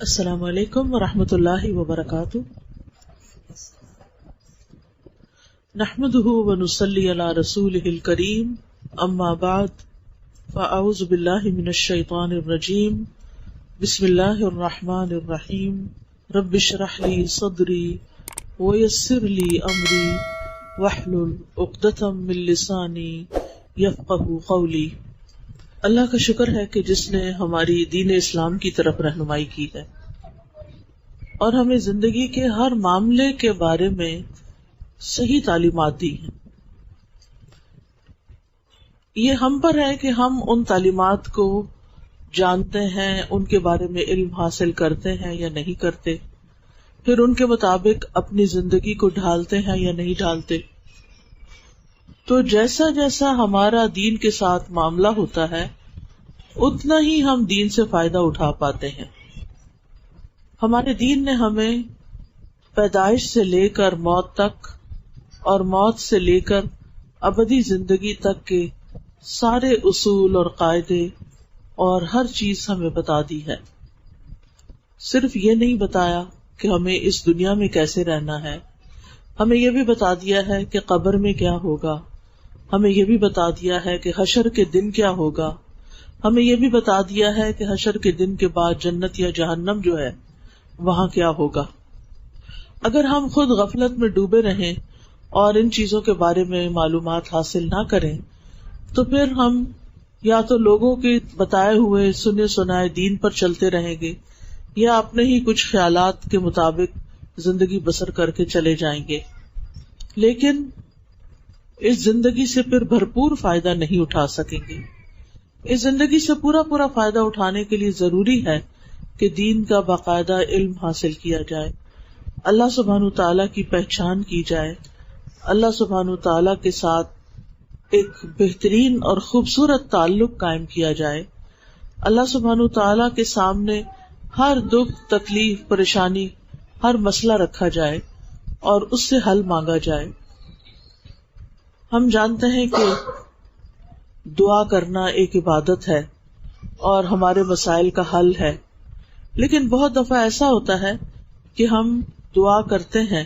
السلام علیکم ورحمۃ اللہ وبرکاتہ. نحمده ونصلی علی رسوله الکریم. اما بعد فاعوذ باللہ من الشیطان الرجیم. بسم اللہ الرحمن الرحیم. رب اشرح لی صدری ویسر لی امری واحلل عقدۃ من لسانی یفقہوا قولی. اللہ کا شکر ہے کہ جس نے ہماری دین اسلام کی طرف رہنمائی کی ہے اور ہمیں زندگی کے ہر معاملے کے بارے میں صحیح تعلیمات دی ہیں. یہ ہم پر ہے کہ ہم ان تعلیمات کو جانتے ہیں، ان کے بارے میں علم حاصل کرتے ہیں یا نہیں کرتے، پھر ان کے مطابق اپنی زندگی کو ڈھالتے ہیں یا نہیں ڈھالتے. تو جیسا جیسا ہمارا دین کے ساتھ معاملہ ہوتا ہے اتنا ہی ہم دین سے فائدہ اٹھا پاتے ہیں. ہمارے دین نے ہمیں پیدائش سے لے کر موت تک اور موت سے لے کر ابدی زندگی تک کے سارے اصول اور قاعدے اور ہر چیز ہمیں بتا دی ہے. صرف یہ نہیں بتایا کہ ہمیں اس دنیا میں کیسے رہنا ہے، ہمیں یہ بھی بتا دیا ہے کہ قبر میں کیا ہوگا، ہمیں یہ بھی بتا دیا ہے کہ حشر کے دن کیا ہوگا، ہمیں یہ بھی بتا دیا ہے کہ حشر کے دن کے بعد جنت یا جہنم جو ہے وہاں کیا ہوگا. اگر ہم خود غفلت میں ڈوبے رہیں اور ان چیزوں کے بارے میں معلومات حاصل نہ کریں تو پھر ہم یا تو لوگوں کے بتائے ہوئے سنے سنائے دین پر چلتے رہیں گے یا اپنے ہی کچھ خیالات کے مطابق زندگی بسر کر کے چلے جائیں گے، لیکن اس زندگی سے پھر بھرپور فائدہ نہیں اٹھا سکیں گے. اس زندگی سے پورا فائدہ اٹھانے کے لیے ضروری ہے کہ دین کا باقاعدہ علم حاصل کیا جائے، اللہ سبحانہ تعالیٰ کی پہچان کی جائے، اللہ سبحانہ تعالیٰ کے ساتھ ایک بہترین اور خوبصورت تعلق قائم کیا جائے، اللہ سبحانہ تعالیٰ کے سامنے ہر دکھ تکلیف پریشانی ہر مسئلہ رکھا جائے اور اس سے حل مانگا جائے. ہم جانتے ہیں کہ دعا کرنا ایک عبادت ہے اور ہمارے مسائل کا حل ہے، لیکن بہت دفعہ ایسا ہوتا ہے کہ ہم دعا کرتے ہیں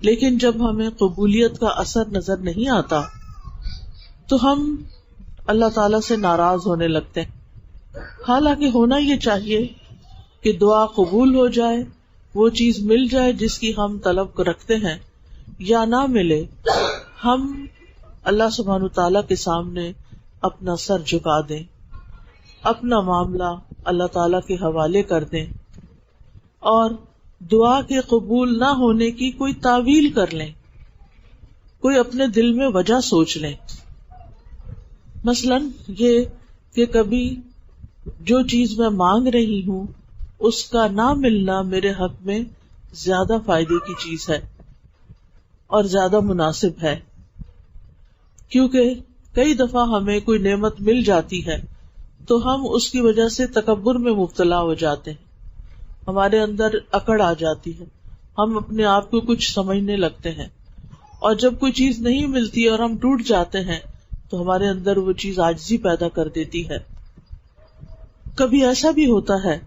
لیکن جب ہمیں قبولیت کا اثر نظر نہیں آتا تو ہم اللہ تعالی سے ناراض ہونے لگتے ہیں. حالانکہ ہونا یہ چاہیے کہ دعا قبول ہو جائے، وہ چیز مل جائے جس کی ہم طلب رکھتے ہیں، یا نہ ملے ہم اللہ سبحانہ تعالیٰ کے سامنے اپنا سر جھکا دیں، اپنا معاملہ اللہ تعالیٰ کے حوالے کر دیں اور دعا کے قبول نہ ہونے کی کوئی تعویل کر لیں، کوئی اپنے دل میں وجہ سوچ لیں. مثلاً یہ کہ کبھی جو چیز میں مانگ رہی ہوں اس کا نہ ملنا میرے حق میں زیادہ فائدے کی چیز ہے اور زیادہ مناسب ہے، کیونکہ کئی دفعہ ہمیں کوئی نعمت مل جاتی ہے تو ہم اس کی وجہ سے تکبر میں مبتلا ہو جاتے ہیں، ہمارے اندر اکڑ آ جاتی ہے، ہم اپنے آپ کو کچھ سمجھنے لگتے ہیں، اور جب کوئی چیز نہیں ملتی اور ہم ٹوٹ جاتے ہیں تو ہمارے اندر وہ چیز عاجزی پیدا کر دیتی ہے. کبھی ایسا بھی ہوتا ہے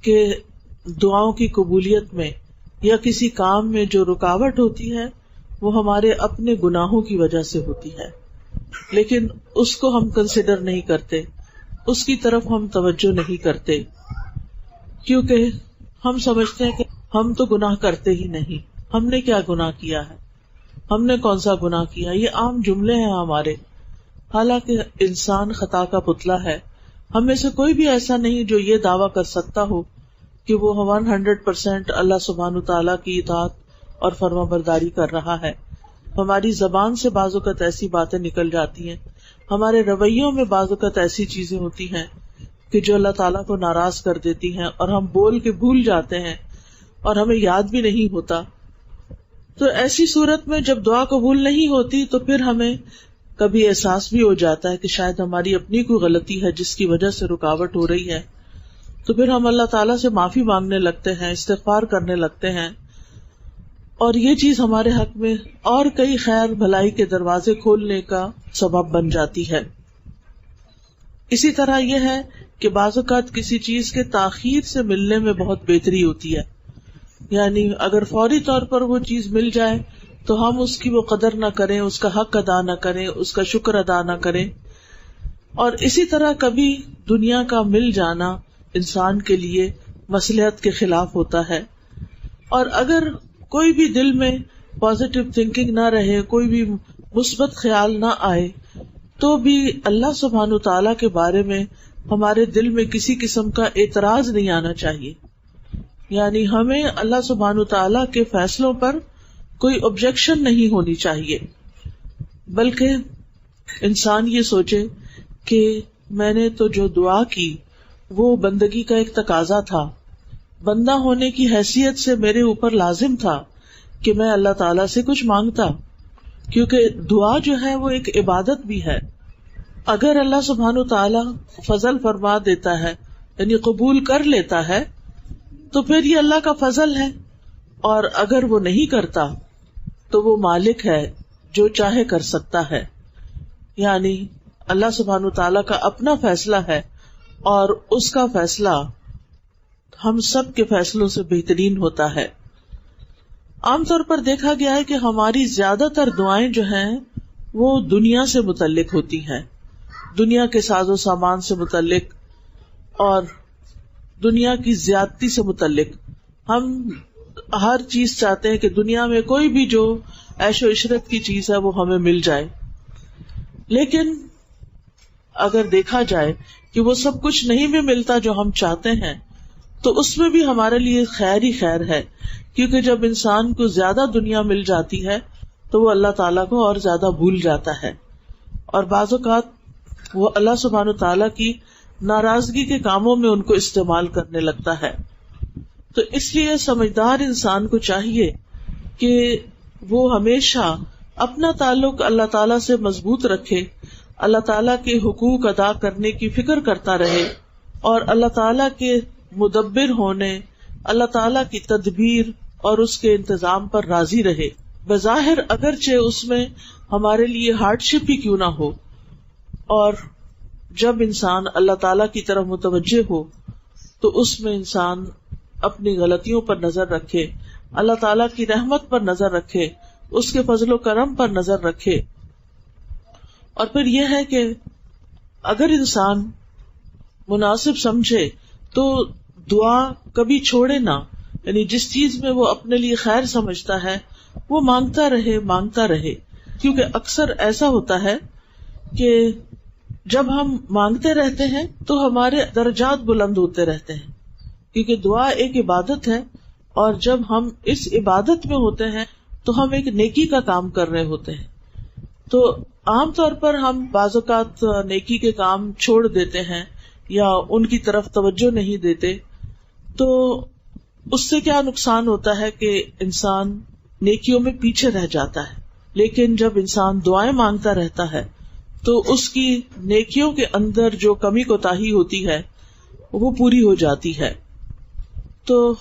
کہ دعاؤں کی قبولیت میں یا کسی کام میں جو رکاوٹ ہوتی ہے وہ ہمارے اپنے گناہوں کی وجہ سے ہوتی ہے، لیکن اس کو ہم کنسیڈر نہیں کرتے، اس کی طرف ہم توجہ نہیں کرتے، کیونکہ ہم سمجھتے ہیں کہ ہم تو گناہ کرتے ہی نہیں، ہم نے کیا گناہ کیا ہے، ہم نے کون سا گناہ کیا. یہ عام جملے ہیں ہمارے، حالانکہ انسان خطا کا پتلا ہے. ہم میں سے کوئی بھی ایسا نہیں جو یہ دعویٰ کر سکتا ہو کہ وہ 100% اللہ سبحانہ تعالیٰ کی اطاعت اور فرما برداری کر رہا ہے. ہماری زبان سے بعض اوقات ایسی باتیں نکل جاتی ہیں، ہمارے رویوں میں بعض اوقات ایسی چیزیں ہوتی ہیں کہ جو اللہ تعالیٰ کو ناراض کر دیتی ہیں اور ہم بول کے بھول جاتے ہیں اور ہمیں یاد بھی نہیں ہوتا. تو ایسی صورت میں جب دعا قبول نہیں ہوتی تو پھر ہمیں کبھی احساس بھی ہو جاتا ہے کہ شاید ہماری اپنی کوئی غلطی ہے جس کی وجہ سے رکاوٹ ہو رہی ہے. تو پھر ہم اللہ تعالیٰ سے معافی مانگنے لگتے ہیں، استغفار کرنے لگتے ہیں، اور یہ چیز ہمارے حق میں اور کئی خیر بھلائی کے دروازے کھولنے کا سبب بن جاتی ہے. اسی طرح یہ ہے کہ بعض اوقات کسی چیز کے تاخیر سے ملنے میں بہت بہتری ہوتی ہے، یعنی اگر فوری طور پر وہ چیز مل جائے تو ہم اس کی وہ قدر نہ کریں، اس کا حق ادا نہ کریں، اس کا شکر ادا نہ کریں. اور اسی طرح کبھی دنیا کا مل جانا انسان کے لیے مصلحت کے خلاف ہوتا ہے. اور اگر کوئی بھی دل میں پازیٹیو تھنکنگ نہ رہے، کوئی بھی مثبت خیال نہ آئے، تو بھی اللہ سبحانہ تعالیٰ کے بارے میں ہمارے دل میں کسی قسم کا اعتراض نہیں آنا چاہیے. یعنی ہمیں اللہ سبحانہ تعالیٰ کے فیصلوں پر کوئی آبجیکشن نہیں ہونی چاہیے، بلکہ انسان یہ سوچے کہ میں نے تو جو دعا کی وہ بندگی کا ایک تقاضا تھا، بندہ ہونے کی حیثیت سے میرے اوپر لازم تھا کہ میں اللہ تعالیٰ سے کچھ مانگتا، کیونکہ دعا جو ہے وہ ایک عبادت بھی ہے. اگر اللہ سبحانہ تعالیٰ فضل فرما دیتا ہے، یعنی قبول کر لیتا ہے، تو پھر یہ اللہ کا فضل ہے. اور اگر وہ نہیں کرتا تو وہ مالک ہے، جو چاہے کر سکتا ہے. یعنی اللہ سبحانہ تعالیٰ کا اپنا فیصلہ ہے، اور اس کا فیصلہ ہم سب کے فیصلوں سے بہترین ہوتا ہے. عام طور پر دیکھا گیا ہے کہ ہماری زیادہ تر دعائیں جو ہیں وہ دنیا سے متعلق ہوتی ہیں، دنیا کے ساز و سامان سے متعلق اور دنیا کی زیادتی سے متعلق. ہم ہر چیز چاہتے ہیں کہ دنیا میں کوئی بھی جو عیش و عشرت کی چیز ہے وہ ہمیں مل جائے، لیکن اگر دیکھا جائے کہ وہ سب کچھ نہیں بھی ملتا جو ہم چاہتے ہیں، تو اس میں بھی ہمارے لیے خیر ہی خیر ہے. کیونکہ جب انسان کو زیادہ دنیا مل جاتی ہے تو وہ اللہ تعالیٰ کو اور زیادہ بھول جاتا ہے، اور بعض اوقات وہ اللہ سبحانہ تعالیٰ کی ناراضگی کے کاموں میں ان کو استعمال کرنے لگتا ہے. تو اس لیے سمجھدار انسان کو چاہیے کہ وہ ہمیشہ اپنا تعلق اللہ تعالیٰ سے مضبوط رکھے، اللہ تعالیٰ کے حقوق ادا کرنے کی فکر کرتا رہے، اور اللہ تعالیٰ کے مدبر ہونے، اللہ تعالیٰ کی تدبیر اور اس کے انتظام پر راضی رہے. بظاہر اگرچہ اس میں ہمارے لیے ہارڈ شپ ہی کیوں نہ ہو. اور جب انسان اللہ تعالیٰ کی طرف متوجہ ہو تو اس میں انسان اپنی غلطیوں پر نظر رکھے، اللہ تعالیٰ کی رحمت پر نظر رکھے، اس کے فضل و کرم پر نظر رکھے. اور پھر یہ ہے کہ اگر انسان مناسب سمجھے تو دعا کبھی چھوڑے نہ، یعنی جس چیز میں وہ اپنے لیے خیر سمجھتا ہے وہ مانگتا رہے. کیونکہ اکثر ایسا ہوتا ہے کہ جب ہم مانگتے رہتے ہیں تو ہمارے درجات بلند ہوتے رہتے ہیں، کیونکہ دعا ایک عبادت ہے، اور جب ہم اس عبادت میں ہوتے ہیں تو ہم ایک نیکی کا کام کر رہے ہوتے ہیں. تو عام طور پر ہم بعض اوقات نیکی کے کام چھوڑ دیتے ہیں یا ان کی طرف توجہ نہیں دیتے، تو اس سے کیا نقصان ہوتا ہے کہ انسان نیکیوں میں پیچھے رہ جاتا ہے. لیکن جب انسان دعائیں مانگتا رہتا ہے تو اس کی نیکیوں کے اندر جو کمی کوتاہی ہوتی ہے وہ پوری ہو جاتی ہے. تو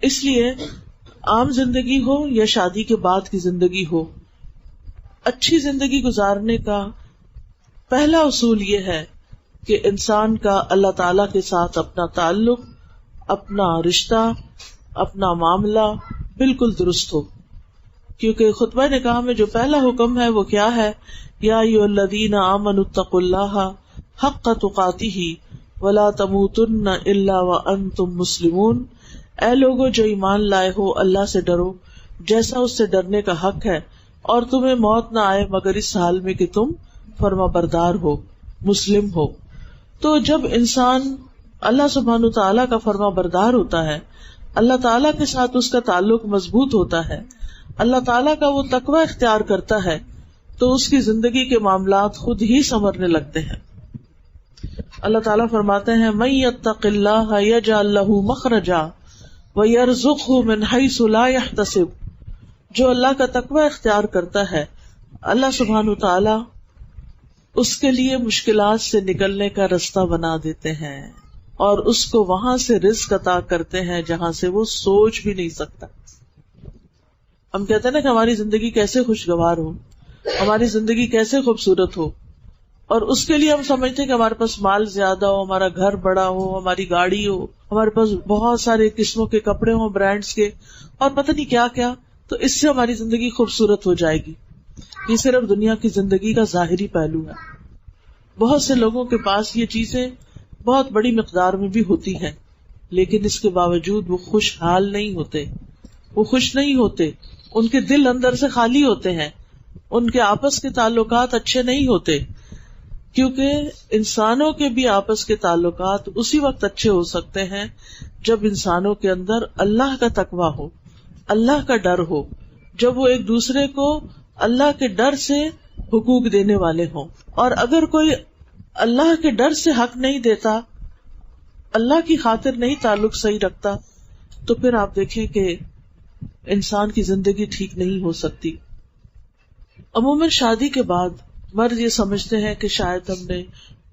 اس لیے عام زندگی ہو یا شادی کے بعد کی زندگی ہو، اچھی زندگی گزارنے کا پہلا اصول یہ ہے کہ انسان کا اللہ تعالی کے ساتھ اپنا تعلق، اپنا رشتہ، اپنا معاملہ بالکل درست ہو. کیونکہ خطبہ نکاح میں جو پہلا حکم ہے وہ کیا ہے؟ یا ایھا الذین آمنوا اتقوا اللہ حق تقاتہ ولا تموتن الا وانتم مسلمون. اے لوگو جو ایمان لائے ہو، اللہ سے ڈرو جیسا اس سے ڈرنے کا حق ہے، اور تمہیں موت نہ آئے مگر اس حال میں کہ تم فرما بردار ہو، مسلم ہو. تو جب انسان اللہ سبحانہ تعالیٰ کا فرما بردار ہوتا ہے، اللہ تعالیٰ کے ساتھ اس کا تعلق مضبوط ہوتا ہے، اللہ تعالیٰ کا وہ تقوی اختیار کرتا ہے، تو اس کی زندگی کے معاملات خود ہی سنورنے لگتے ہیں. اللہ تعالیٰ فرماتے ہیں مَن یتق اللہ یجعل لہ مخرجا ویرزقہ من حیث لا یحتسب. جو اللہ کا تقوی اختیار کرتا ہے، اللہ سبحانہ تعالیٰ اس کے لیے مشکلات سے نکلنے کا رستہ بنا دیتے ہیں، اور اس کو وہاں سے رزق عطا کرتے ہیں جہاں سے وہ سوچ بھی نہیں سکتا. ہم کہتے ہیں نا کہ ہماری زندگی کیسے خوشگوار ہو، ہماری زندگی کیسے خوبصورت ہو، اور اس کے لیے ہم سمجھتے ہیں کہ ہمارے پاس مال زیادہ ہو، ہمارا گھر بڑا ہو، ہماری گاڑی ہو، ہمارے پاس بہت سارے قسموں کے کپڑے ہوں برانڈز کے، اور پتہ نہیں کیا کیا، تو اس سے ہماری زندگی خوبصورت ہو جائے گی. یہ صرف دنیا کی زندگی کا ظاہری پہلو ہے. بہت سے لوگوں کے پاس یہ چیزیں بہت بڑی مقدار میں بھی ہوتی ہیں، لیکن اس کے باوجود وہ خوشحال نہیں ہوتے، وہ خوش نہیں ہوتے، ان کے دل اندر سے خالی ہوتے ہیں، ان کے آپس کے تعلقات اچھے نہیں ہوتے. کیونکہ انسانوں کے بھی آپس کے تعلقات اسی وقت اچھے ہو سکتے ہیں جب انسانوں کے اندر اللہ کا تقویٰ ہو، اللہ کا ڈر ہو، جب وہ ایک دوسرے کو اللہ کے ڈر سے حقوق دینے والے ہوں. اور اگر کوئی اللہ کے ڈر سے حق نہیں دیتا، اللہ کی خاطر نہیں تعلق صحیح رکھتا، تو پھر آپ دیکھیں کہ انسان کی زندگی ٹھیک نہیں ہو سکتی. عموماً شادی کے بعد مرد یہ سمجھتے ہیں کہ شاید ہم نے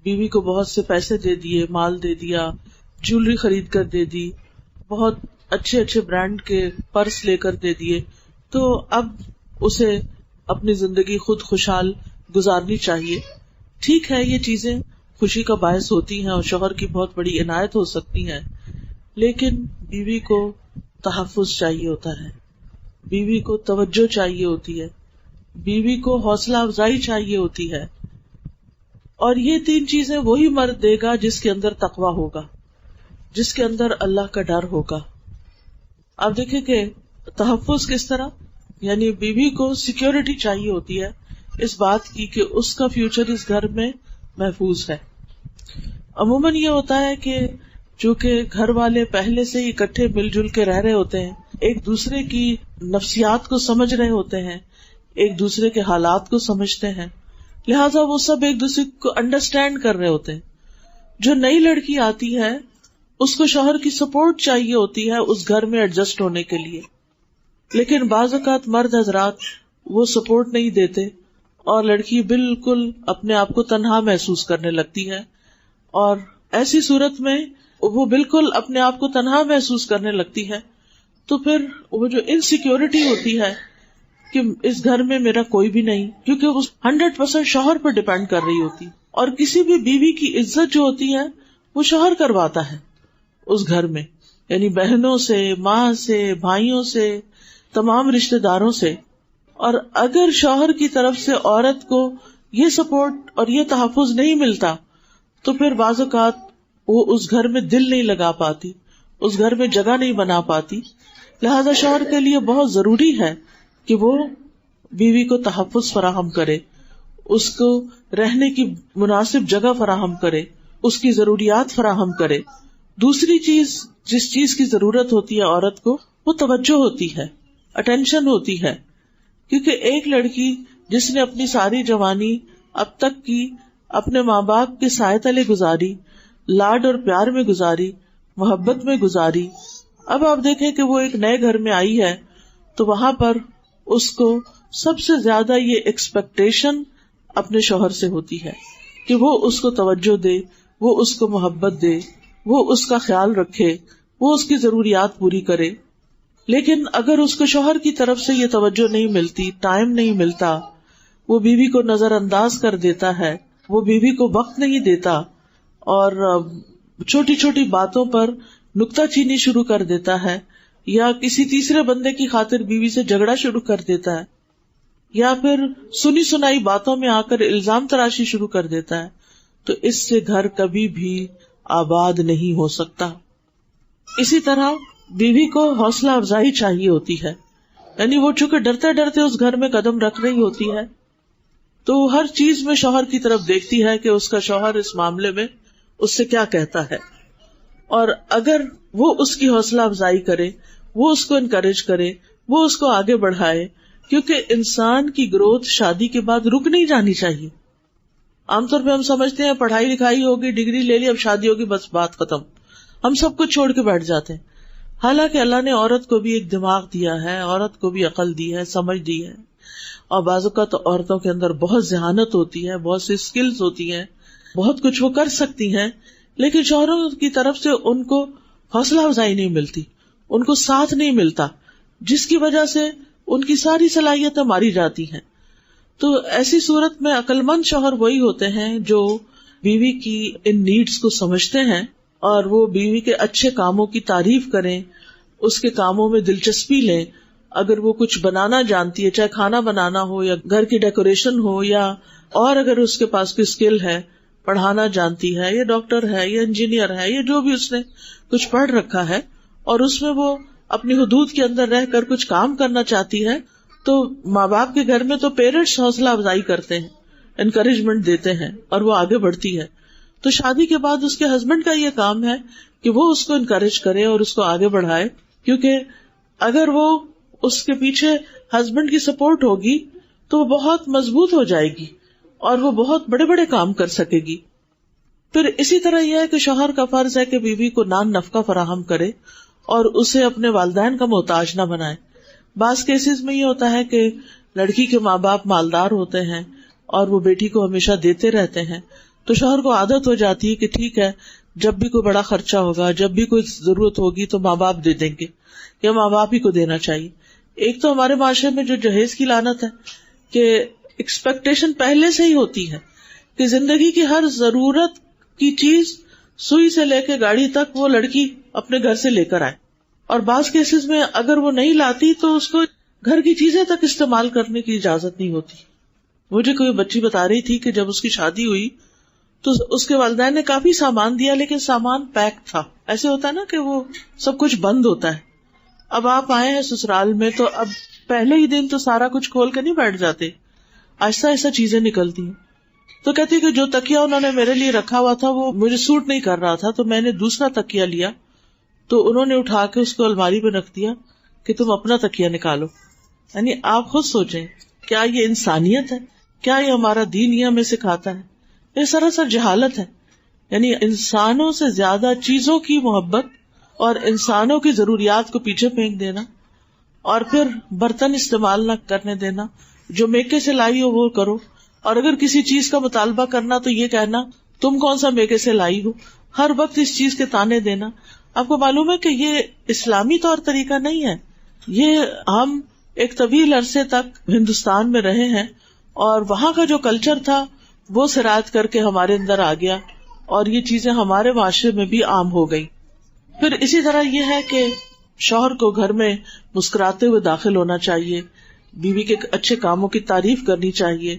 بیوی کو بہت سے پیسے دے دیے، مال دے دیا، جیولری خرید کر دے دی، بہت اچھے اچھے برانڈ کے پرس لے کر دے دیے، تو اب اسے اپنی زندگی خود خوشحال گزارنی چاہیے. ٹھیک ہے، یہ چیزیں خوشی کا باعث ہوتی ہیں اور شوہر کی بہت بڑی عنایت ہو سکتی ہیں، لیکن بیوی کو تحفظ چاہیے ہوتا ہے، بیوی کو توجہ چاہیے ہوتی ہے، بیوی کو حوصلہ افزائی چاہیے ہوتی ہے. اور یہ تین چیزیں وہی مرد دے گا جس کے اندر تقویٰ ہوگا، جس کے اندر اللہ کا ڈر ہوگا. آپ دیکھیں کہ تحفظ کس طرح، یعنی بیوی کو سیکیورٹی چاہیے ہوتی ہے اس بات کی کہ اس کا فیوچر اس گھر میں محفوظ ہے. عموماً یہ ہوتا ہے کہ چونکہ گھر والے پہلے سے ہی اکٹھے مل جل کے رہ رہے ہوتے ہیں، ایک دوسرے کی نفسیات کو سمجھ رہے ہوتے ہیں، ایک دوسرے کے حالات کو سمجھتے ہیں، لہٰذا وہ سب ایک دوسرے کو انڈرسٹینڈ کر رہے ہوتے ہیں. جو نئی لڑکی آتی ہے اس کو شوہر کی سپورٹ چاہیے ہوتی ہے اس گھر میں ایڈجسٹ ہونے کے لیے، لیکن بعض اوقات مرد حضرات وہ سپورٹ نہیں دیتے اور لڑکی بالکل اپنے آپ کو تنہا محسوس کرنے لگتی ہے. اور ایسی صورت میں وہ بالکل اپنے آپ کو تنہا محسوس کرنے لگتی ہے، تو پھر وہ جو انسیکیورٹی ہوتی ہے کہ اس گھر میں میرا کوئی بھی نہیں، کیونکہ وہ 100% شوہر پر ڈیپینڈ کر رہی ہوتی. اور کسی بھی بیوی کی عزت جو ہوتی ہے وہ شوہر کرواتا ہے اس گھر میں، یعنی بہنوں سے، ماں سے، بھائیوں سے، تمام رشتہ داروں سے. اور اگر شوہر کی طرف سے عورت کو یہ سپورٹ اور یہ تحفظ نہیں ملتا تو پھر بعض اوقات وہ اس گھر میں دل نہیں لگا پاتی، اس گھر میں جگہ نہیں بنا پاتی. لہذا شوہر کے لیے بہت ضروری ہے کہ وہ بیوی کو تحفظ فراہم کرے، اس کو رہنے کی مناسب جگہ فراہم کرے، اس کی ضروریات فراہم کرے. دوسری چیز جس چیز کی ضرورت ہوتی ہے عورت کو وہ توجہ ہوتی ہے، اٹینشن ہوتی ہے. کیونکہ ایک لڑکی جس نے اپنی ساری جوانی اب تک کی اپنے ماں باپ کے سائے تلے گزاری، لاڈ اور پیار میں گزاری، محبت میں گزاری، اب آپ دیکھیں کہ وہ ایک نئے گھر میں آئی ہے تو وہاں پر اس کو سب سے زیادہ یہ ایکسپیکٹیشن اپنے شوہر سے ہوتی ہے کہ وہ اس کو توجہ دے، وہ اس کو محبت دے، وہ اس کا خیال رکھے، وہ اس کی ضروریات پوری کرے. لیکن اگر اس کو شوہر کی طرف سے یہ توجہ نہیں ملتی، ٹائم نہیں ملتا، وہ بیوی کو نظر انداز کر دیتا ہے، وہ بیوی کو وقت نہیں دیتا اور چھوٹی چھوٹی باتوں پر نکتہ چینی شروع کر دیتا ہے، یا کسی تیسرے بندے کی خاطر بیوی سے جھگڑا شروع کر دیتا ہے، یا پھر سنی سنائی باتوں میں آ کر الزام تراشی شروع کر دیتا ہے، تو اس سے گھر کبھی بھی آباد نہیں ہو سکتا. اسی طرح بیوی کو حوصلہ افزائی چاہیے ہوتی ہے، یعنی وہ چونکہ ڈرتے ڈرتے اس گھر میں قدم رکھ رہی ہوتی ہے تو ہر چیز میں شوہر کی طرف دیکھتی ہے کہ اس کا شوہر اس معاملے میں اس سے کیا کہتا ہے. اور اگر وہ اس کی حوصلہ افزائی کرے، وہ اس کو انکریج کرے، وہ اس کو آگے بڑھائے، کیونکہ انسان کی گروتھ شادی کے بعد رک نہیں جانی چاہیے. عام طور پہ ہم سمجھتے ہیں پڑھائی لکھائی ہوگی، ڈگری لے لی، اب شادی ہوگی، بس بات ختم، ہم سب کچھ چھوڑ کے بیٹھ جاتے ہیں. حالانکہ اللہ نے عورت کو بھی ایک دماغ دیا ہے، عورت کو بھی عقل دی ہے، سمجھ دی ہے، اور بعض اوقات عورتوں کے اندر بہت ذہانت ہوتی ہے، بہت سی اسکلز ہوتی ہیں، بہت کچھ وہ کر سکتی ہیں، لیکن شوہروں کی طرف سے ان کو حوصلہ افزائی نہیں ملتی، ان کو ساتھ نہیں ملتا، جس کی وجہ سے ان کی ساری صلاحیتیں ماری جاتی ہیں. تو ایسی صورت میں عقل مند شوہر وہی ہوتے ہیں جو بیوی کی ان نیڈز کو سمجھتے ہیں اور وہ بیوی کے اچھے کاموں کی تعریف کریں، اس کے کاموں میں دلچسپی لیں. اگر وہ کچھ بنانا جانتی ہے، چاہے کھانا بنانا ہو یا گھر کی ڈیکوریشن ہو، یا اور اگر اس کے پاس کوئی اسکل ہے، پڑھانا جانتی ہے یا ڈاکٹر ہے یا انجینئر ہے یا جو بھی اس نے کچھ پڑھ رکھا ہے اور اس میں وہ اپنی حدود کے اندر رہ کر کچھ کام کرنا چاہتی ہے، تو ماں باپ کے گھر میں تو پیرنٹس حوصلہ افزائی کرتے ہیں، انکریجمنٹ دیتے ہیں اور وہ آگے بڑھتی ہے. تو شادی کے بعد اس کے ہسبینڈ کا یہ کام ہے کہ وہ اس کو انکریج کرے اور اس کو آگے بڑھائے، کیونکہ اگر وہ اس کے پیچھے ہسبینڈ کی سپورٹ ہوگی تو وہ بہت مضبوط ہو جائے گی اور وہ بہت بڑے بڑے کام کر سکے گی. پھر اسی طرح یہ ہے کہ شوہر کا فرض ہے کہ بیوی کو نان نفقہ فراہم کرے اور اسے اپنے والدین کا محتاج نہ بنائے. بعض کیسز میں یہ ہوتا ہے کہ لڑکی کے ماں باپ مالدار ہوتے ہیں اور وہ بیٹی کو ہمیشہ دیتے رہتے ہیں، تو شوہر کو عادت ہو جاتی ہے کہ ٹھیک ہے، جب بھی کوئی بڑا خرچہ ہوگا، جب بھی کوئی ضرورت ہوگی تو ماں باپ دے دیں گے یا ماں باپ ہی کو دینا چاہیے. ایک تو ہمارے معاشرے میں جو جہیز کی لعنت ہے کہ ایکسپیکٹیشن پہلے سے ہی ہوتی ہے کہ زندگی کی ہر ضرورت کی چیز، سوئی سے لے کے گاڑی تک، وہ لڑکی اپنے گھر سے لے کر آئے. اور بعض کیسز میں اگر وہ نہیں لاتی تو اس کو گھر کی چیزیں تک استعمال کرنے کی اجازت نہیں ہوتی. مجھے کوئی بچی بتا رہی تھی کہ جب اس کی شادی ہوئی تو اس کے والدین نے کافی سامان دیا، لیکن سامان پیک تھا. ایسے ہوتا ہے نا کہ وہ سب کچھ بند ہوتا ہے. اب آپ آئے ہیں سسرال میں تو اب پہلے ہی دن تو سارا کچھ کھول کے نہیں بیٹھ جاتے، آہستہ آہستہ چیزیں نکلتی ہیں. تو کہتی کہ جو تکیا انہوں نے میرے لیے رکھا ہوا تھا وہ مجھے سوٹ نہیں کر رہا تھا، تو میں نے دوسرا تکیا لیا، تو انہوں نے اٹھا کے اس کو الماری پہ رکھ دیا کہ تم اپنا تکیا نکالو. یعنی آپ خود سوچیں، کیا یہ انسانیت ہے؟ کیا یہ ہمارا دین یہ ہمیں سکھاتا ہے؟ یہ سراسر جہالت ہے. یعنی انسانوں سے زیادہ چیزوں کی محبت اور انسانوں کی ضروریات کو پیچھے پھینک دینا، اور پھر برتن استعمال نہ کرنے دینا، جو میکے سے لائی ہو وہ کرو، اور اگر کسی چیز کا مطالبہ کرنا تو یہ کہنا تم کون سا میکے سے لائی ہو، ہر وقت اس چیز کے تانے دینا. آپ کو معلوم ہے کہ یہ اسلامی طور طریقہ نہیں ہے. یہ ہم ایک طویل عرصے تک ہندوستان میں رہے ہیں اور وہاں کا جو کلچر تھا وہ سرایت کر کے ہمارے اندر آ گیا اور یہ چیزیں ہمارے معاشرے میں بھی عام ہو گئی. پھر اسی طرح یہ ہے کہ شوہر کو گھر میں مسکراتے ہوئے داخل ہونا چاہیے، بیوی کے اچھے کاموں کی تعریف کرنی چاہیے،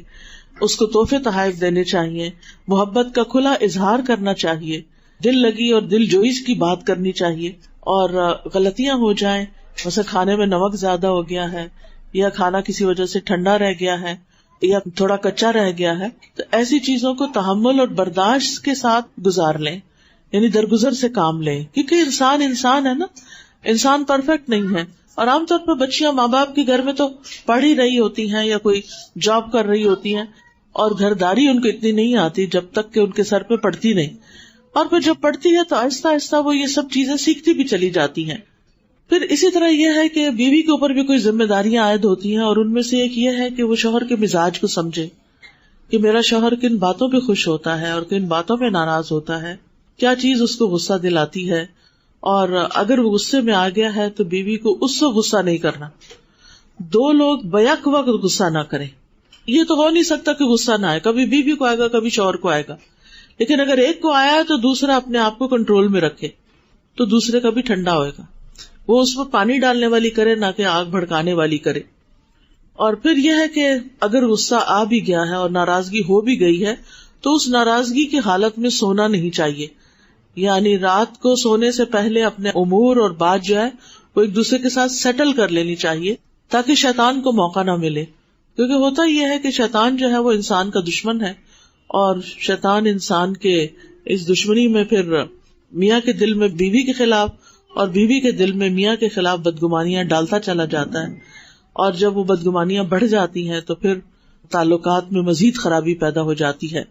اس کو تحفے تحائف دینے چاہیے، محبت کا کھلا اظہار کرنا چاہیے، دل لگی اور دل جوئی کی بات کرنی چاہیے. اور غلطیاں ہو جائیں، مثلا کھانے میں نمک زیادہ ہو گیا ہے یا کھانا کسی وجہ سے ٹھنڈا رہ گیا ہے یا تھوڑا کچا رہ گیا ہے، تو ایسی چیزوں کو تحمل اور برداشت کے ساتھ گزار لیں، یعنی درگزر سے کام لیں، کیونکہ انسان ہے نا، انسان پرفیکٹ نہیں ہے. اور عام طور پر بچیاں ماں باپ کے گھر میں تو پڑھ ہی رہی ہوتی ہیں یا کوئی جاب کر رہی ہوتی ہیں اور گھرداری ان کو اتنی نہیں آتی جب تک کہ ان کے سر پہ پڑتی نہیں، اور پھر جب پڑتی ہے تو آہستہ آہستہ وہ یہ سب چیزیں سیکھتی بھی چلی جاتی ہیں. پھر اسی طرح یہ ہے کہ بیوی کے اوپر بھی کوئی ذمہ داریاں عائد ہوتی ہیں، اور ان میں سے ایک یہ ہے کہ وہ شوہر کے مزاج کو سمجھے کہ میرا شوہر کن باتوں پہ خوش ہوتا ہے اور کن باتوں پہ ناراض ہوتا ہے، کیا چیز اس کو غصہ دلاتی ہے، اور اگر وہ غصے میں آ گیا ہے تو بیوی کو اس سے غصہ نہیں کرنا. دو لوگ بیک وقت غصہ نہ کریں. یہ تو ہو نہیں سکتا کہ غصہ نہ آئے، کبھی بیوی کو آئے گا کبھی شوہر کو آئے گا، لیکن اگر ایک کو آیا ہے تو دوسرا اپنے آپ کو کنٹرول میں رکھے تو دوسرے کا بھی ٹھنڈا ہوئے گا. وہ اس پر پانی ڈالنے والی کرے، نہ کہ آگ بھڑکانے والی کرے. اور پھر یہ ہے کہ اگر غصہ آ بھی گیا ہے اور ناراضگی ہو بھی گئی ہے تو اس ناراضگی کی حالت میں سونا نہیں چاہیے. یعنی رات کو سونے سے پہلے اپنے امور اور بات جو ہے وہ ایک دوسرے کے ساتھ سیٹل کر لینی چاہیے تاکہ شیطان کو موقع نہ ملے. کیونکہ ہوتا یہ ہے کہ شیطان جو ہے وہ انسان کا دشمن ہے، اور شیطان انسان کے اس دشمنی میں پھر میاں کے دل میں بیوی کے خلاف اور بیوی کے دل میں میاں کے خلاف بدگمانیاں ڈالتا چلا جاتا ہے، اور جب وہ بدگمانیاں بڑھ جاتی ہیں تو پھر تعلقات میں مزید خرابی پیدا ہو جاتی ہے.